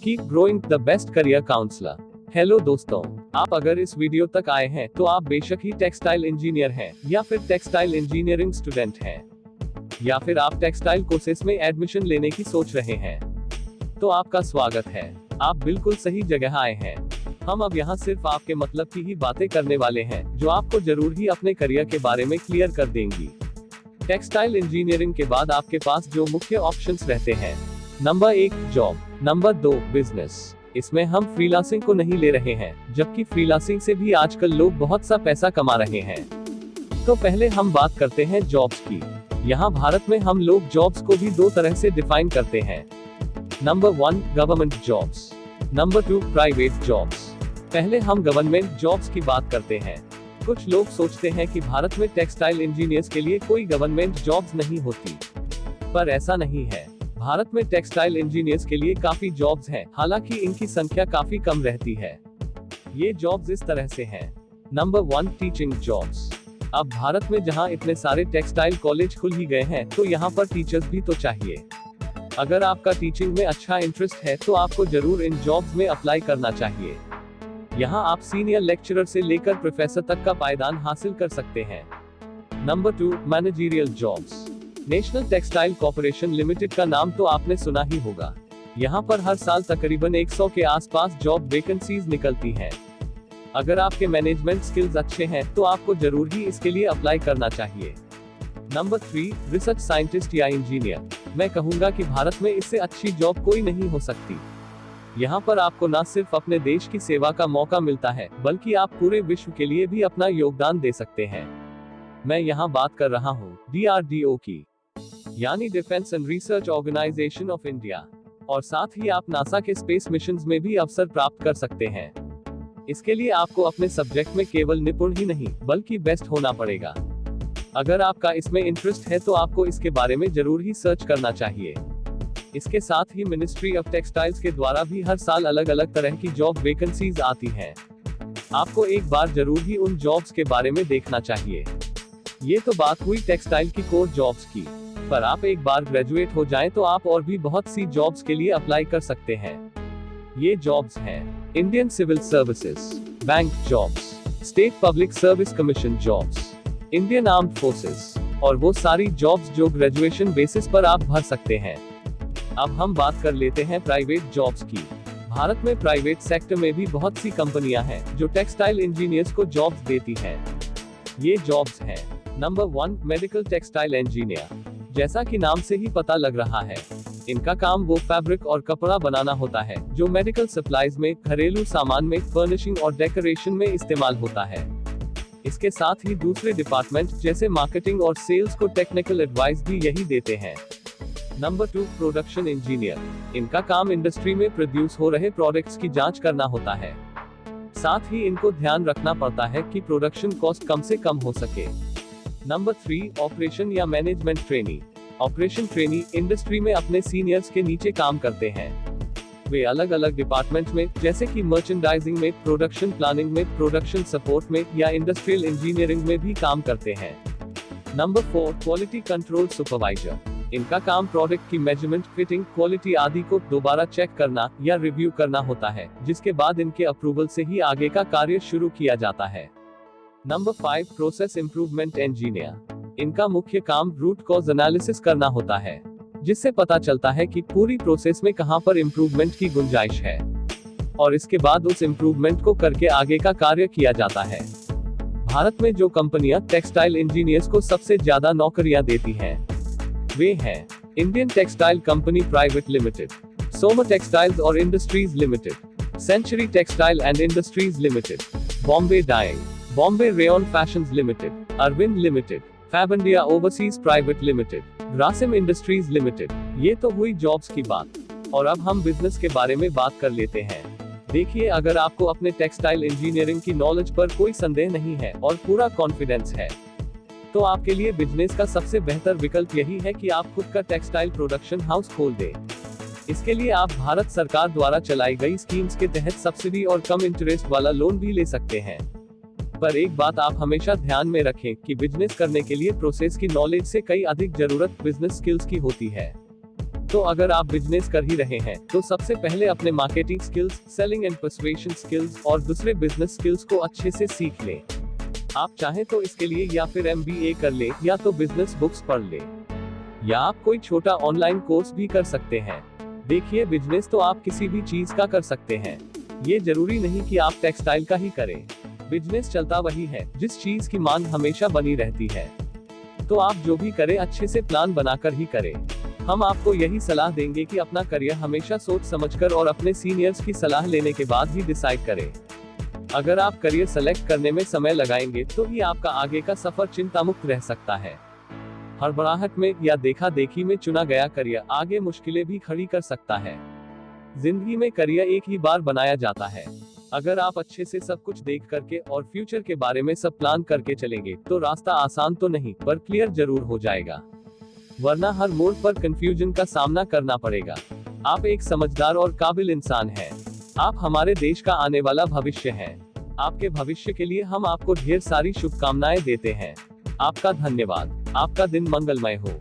Keep growing the best career counsellor. Hello दोस्तों, आप अगर इस वीडियो तक आए हैं तो आप बेशक ही टेक्सटाइल इंजीनियर हैं, या फिर टेक्सटाइल इंजीनियरिंग स्टूडेंट हैं, या फिर आप टेक्सटाइल कोर्सेज में एडमिशन लेने की सोच रहे हैं। तो आपका स्वागत है, आप बिल्कुल सही जगह आए हैं। हम अब यहाँ सिर्फ आपके मतलब की ही बातें करने वाले हैं, जो आपको जरूर ही अपने करियर के बारे में क्लियर कर देंगी। टेक्सटाइल इंजीनियरिंग के बाद आपके पास जो मुख्य ऑप्शंस रहते हैं, नंबर 1 जॉब, नंबर 2 बिजनेस। इसमें हम फ्रीलांसिंग को नहीं ले रहे हैं, जबकि फ्रीलांसिंग से भी आजकल लोग बहुत सा पैसा कमा रहे हैं। तो पहले हम बात करते हैं जॉब्स की। यहाँ भारत में हम लोग जॉब्स को भी दो तरह से डिफाइन करते हैं। Number 1 government jobs, number 2 private jobs. पहले हम गवर्नमेंट जॉब्स की बात करते हैं। कुछ लोग सोचते हैं कि भारत में टेक्सटाइल इंजीनियर्स के लिए कोई गवर्नमेंट जॉब्स नहीं होती, पर ऐसा नहीं है। भारत में टेक्सटाइल इंजीनियर्स के लिए काफी जॉब्स हैं, हालांकि इनकी संख्या काफी कम रहती है। ये जॉब्स इस तरह से हैं। Number 1 teaching jobs. अब भारत में जहां इतने सारे टेक्सटाइल कॉलेज खुल ही गए हैं, तो यहाँ पर टीचर्स भी तो चाहिए। अगर आपका टीचिंग में अच्छा इंटरेस्ट है तो आपको जरूर इन जॉब्स में अप्लाई करना चाहिए। यहाँ आप सीनियर लेक्चरर से लेकर प्रोफेसर तक का पायदान हासिल कर सकते हैं। Number 2 managerial jobs. National textile corporation limited का नाम तो आपने सुना ही होगा। यहाँ पर हर साल तकरीबन 100 के आसपास जॉब वैकेंसीज निकलती हैं। अगर आपके मैनेजमेंट स्किल्स अच्छे हैं तो आपको जरूर ही इसके लिए अप्लाई करना चाहिए। नंबर 3 रिसर्च साइंटिस्ट या इंजीनियर। मैं कहूँगा कि भारत में इससे अच्छी जॉब कोई नहीं हो सकती। यहाँ पर आपको न सिर्फ अपने देश की सेवा का मौका मिलता है, बल्कि आप पूरे विश्व के लिए भी अपना योगदान दे सकते हैं। मैं यहाँ बात कर रहा हूँ DRDO की, यानी defence and research organisation of India, और साथ ही आप नासा के स्पेस मिशंस में भी अवसर प्राप्त कर सकते हैं। इसके लिए आपको अपने सब्जेक्ट में केवल निपुण ही नहीं, बल्कि बेस्ट होना पड़ेगा। अगर आपका इसमें इंटरेस्ट है तो आपको इसके बारे में जरूर ही सर्च करना चाहिए। इसके साथ ही मिनिस्ट्री ऑफ टेक्सटाइल्स के द्वारा भी हर साल अलग अलग तरह की जॉब वैकेंसीज आती हैं। आपको एक बार जरूर ही उन जॉब्स के बारे में देखना चाहिए। ये तो बात हुई टेक्सटाइल की कोर जॉब्स की, पर आप एक बार ग्रेजुएट हो जाएं तो आप और भी बहुत सी जॉब्स के लिए अप्लाई कर सकते हैं। ये जॉब्स हैं Indian civil services, bank jobs, state public service commission jobs, Indian armed forces, और वो सारी जॉब्स जो ग्रेजुएशन बेसिस पर आप भर सकते हैं। अब हम बात कर लेते हैं प्राइवेट जॉब्स की। भारत में प्राइवेट सेक्टर में भी बहुत सी कंपनियां हैं जो टेक्सटाइल इंजीनियर्स को जॉब्स देती हैं। ये जॉब्स हैं नंबर 1 मेडिकल टेक्सटाइल इंजीनियर। जैसा कि नाम से ही पता लग रहा है, इनका काम वो फैब्रिक और कपड़ा बनाना होता है जो मेडिकल सप्लाईज में, घरेलू सामान में, फर्निशिंग और डेकोरेशन में इस्तेमाल होता है। इसके साथ ही दूसरे डिपार्टमेंट जैसे मार्केटिंग और सेल्स को टेक्निकल एडवाइस भी यही देते हैं। Number 2 production engineer. इनका काम इंडस्ट्री में प्रोड्यूस हो रहे प्रोडक्ट्स की जांच करना होता है। साथ ही इनको ध्यान रखना पड़ता है कि प्रोडक्शन कॉस्ट कम से कम हो सके। नंबर 3 ऑपरेशन या management trainee. Operation trainee industry में अपने सीनियर्स के नीचे काम करते हैं। वे अलग अलग डिपार्टमेंट में, जैसे कि मर्चेंडाइजिंग में, प्रोडक्शन प्लानिंग में, प्रोडक्शन सपोर्ट में या इंडस्ट्रियल इंजीनियरिंग में भी काम करते हैं। Number 4 quality control supervisor. इनका काम प्रोडक्ट की मेजरमेंट, फिटिंग, क्वालिटी आदि को दोबारा चेक करना या रिव्यू करना होता है, जिसके बाद इनके अप्रूवल से ही आगे का कार्य शुरू किया जाता है। Number 5 process improvement engineer. इनका मुख्य काम रूट कॉज एनालिसिस करना होता है, जिससे पता चलता है कि पूरी प्रोसेस में कहां पर इंप्रूवमेंट की गुंजाइश है, और इसके बाद उस इंप्रूवमेंट को करके आगे का कार्य किया जाता है। भारत में जो कंपनियां टेक्सटाइल इंजीनियर्स को सबसे ज्यादा नौकरियां देती हैं, वे हैं Indian Textile Company Private Limited, Soma Textiles और Industries Limited, Century Textile and Industries Limited, Bombay Dyeing, Bombay Rayon Fashions Limited, Arvind Limited, Fabindia Overseas Private Limited, Grasim Industries Limited. ये तो हुई जॉब्स की बात, और अब हम बिजनेस के बारे में बात कर लेते हैं। देखिए, अगर आपको अपने टेक्सटाइल इंजीनियरिंग की नॉलेज पर कोई संदेह नहीं है और पूरा कॉन्फिडेंस है, तो आपके लिए बिजनेस का सबसे बेहतर विकल्प यही है कि आप खुद का टेक्सटाइल प्रोडक्शन हाउस खोल दें। इसके लिए आप भारत सरकार द्वारा चलाई गई स्कीम्स के तहत सब्सिडी और कम इंटरेस्ट वाला लोन भी ले सकते हैं। पर एक बात आप हमेशा ध्यान में रखें कि बिजनेस करने के लिए प्रोसेस की नॉलेज से कई अधिक जरूरत बिजनेस स्किल्स की होती है। तो अगर आप बिजनेस कर ही रहे हैं तो सबसे पहले अपने marketing skills, selling and persuasion skills और दूसरे बिजनेस स्किल्स को अच्छे से सीख लें। आप चाहें तो इसके लिए या फिर MBA कर ले, या तो बिजनेस बुक्स पढ़ ले, या आप कोई छोटा ऑनलाइन कोर्स भी कर सकते हैं। देखिए, बिजनेस तो आप किसी भी चीज का कर सकते हैं, ये जरूरी नहीं कि आप टेक्सटाइल का ही करें। बिजनेस चलता वही है जिस चीज की मांग हमेशा बनी रहती है। तो आप जो भी करें अच्छे से प्लान बनाकर ही करें। हम आपको यही सलाह देंगे कि अपना करियर हमेशा सोच समझकर और अपने सीनियर्स की सलाह लेने के बाद ही डिसाइड करें। अगर आप करियर सेलेक्ट करने में समय लगाएंगे तो ही आपका आगे का सफर चिंता मुक्त रह सकता है। हड़बड़ाहट में या देखा देखी में चुना गया करियर आगे मुश्किलें भी खड़ी कर सकता है। जिंदगी में करियर एक ही बार बनाया जाता है। अगर आप अच्छे से सब कुछ देख करके और फ्यूचर के बारे में सब प्लान करके चलेंगे तो रास्ता आसान तो नहीं पर क्लियर जरूर हो जाएगा, वरना हर मोड़ पर कंफ्यूजन का सामना करना पड़ेगा। आप एक समझदार और काबिल इंसान हैं। आप हमारे देश का आने वाला भविष्य हैं। आपके भविष्य के लिए हम आपको ढेर सारी शुभकामनाएं देते हैं। आपका धन्यवाद। आपका दिन मंगलमय हो।